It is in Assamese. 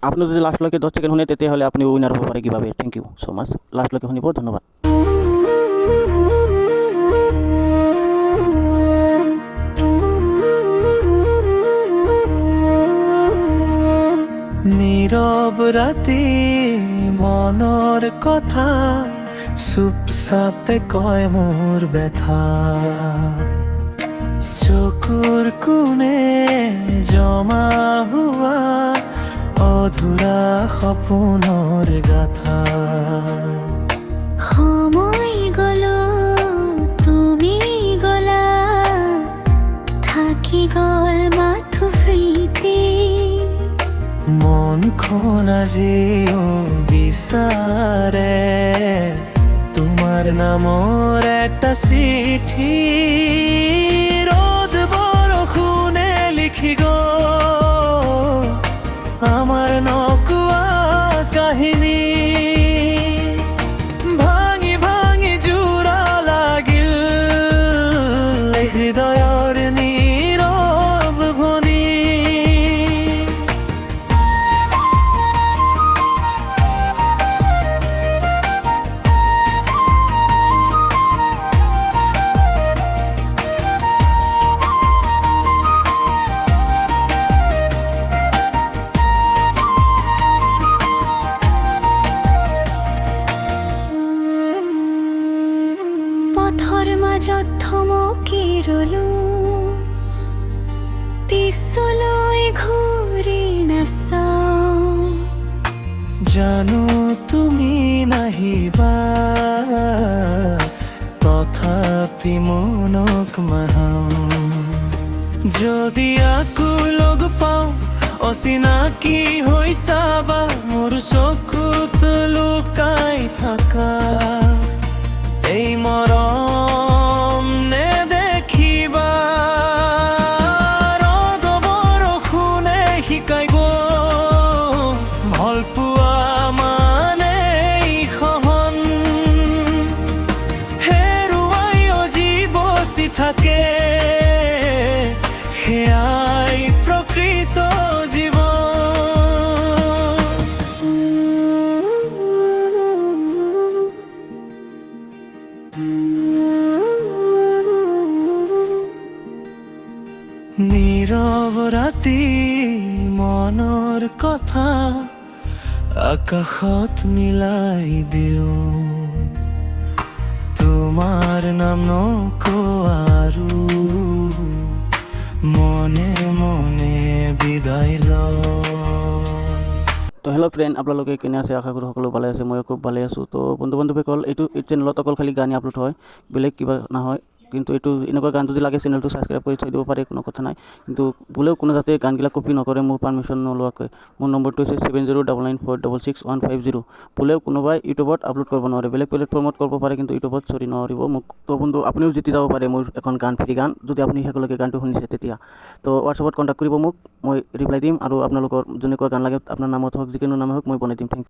আপুনি যদি লাষ্টলৈকে 10 ছেকেণ্ড শুনে তেতিয়াহ'লে আপুনি উইনাৰ হ'ব পাৰে কিভাৱে। থেংক ইউ ছ' মাছ, লাষ্টলৈকে শুনিব, ধন্যবাদ। নীৰব ৰাতি মনৰ কথা চুপচাপে কয় মোৰ ব্যথা, চকুৰ কোণে জমা হোৱা অধুৰা সপোনৰ গাথা। সময় গ'ল তুমি গ'লা, থাকি গ'ল মাথো স্মৃতি। মনখন আজিও বিচাৰে তোমাৰ নামৰ এটা চিঠি, ৰ'দ বৰষুণে লিখি গ'ল আমাৰ নকোৱা কাহিনী। ভাঙি ভাঙি জোৰা লাগিল হৃদয়ৰ নীৰৱ ধ্বনি। পথৰ মাজত থমকি ৰলো, পিছলৈ ঘূৰি নাচাওঁ। জানো তুমি নাহিবা, তথাপি মনক মাহাও। যদি আকৌ লগ পাওঁ অচিনাকি হৈ চাবা, মোৰ চকুত লুকাই থাকা এই মৰম নেদেখিবা। ৰ'দ বৰষুণে শিকাই গ'ল ভাল পোৱা মানে সহন, হেৰুৱাই যি বচি থাকে সেয়াই প্ৰকৃত জীৱন। নীৰৱ ৰাতি মনৰ কথা আকাশত মিলাই দিওঁ, তোমাৰ নাম নকোৱা আৰু মনে মনে বিদায় লওঁ। তো হেল্ল' ফ্ৰেণ্ড, আপোনালোকে কেনে আছে? আশা কৰোঁ সকলো ভালে আছে, মই খুব ভালে আছোঁ। তো বন্ধু বান্ধৱীসকল, এইটো চেনেলত অকল খালি গানেই আপলোড হয়, বেলেগ কিবা নহয়। কিন্তু এইটো এনেকুৱা গান যদি লাগে চেনেলটো ছাবস্ক্ৰাইব কৰি থৈ দিব পাৰে, কোনো কথা নাই। কিন্তু বোলেও কোনো যাতে গানবিলাক কপি নকৰে মোৰ পাৰ্মিশ্যন নোলোৱাকৈ। মোৰ নম্বৰটো হৈছে 7099466150। বোলেও কোনোবাই ইউটিউবত আপলোড কৰিব নোৱাৰে, বেলেগ প্লেটফৰ্মত কৰিব পাৰে, কিন্তু ইউটিউবত নোৱাৰিব মোক। তো বন্ধু আপুনিও জিতি যাব পাৰে মোৰ এখন গান, ফ্ৰী গান, যদি আপুনি শেষলৈকে গানটো শুনিছে তেতিয়া। তো হোৱাটছআপত কণ্টেক্ট কৰিব মোক, মই ৰিপ্লাই দিম। আৰু আপোনালোকৰ যেনেকুৱা গান লাগে আপোনাৰ নামত হওক, যিকোনো নামে হওক, মই বনাই দিম। Thank U.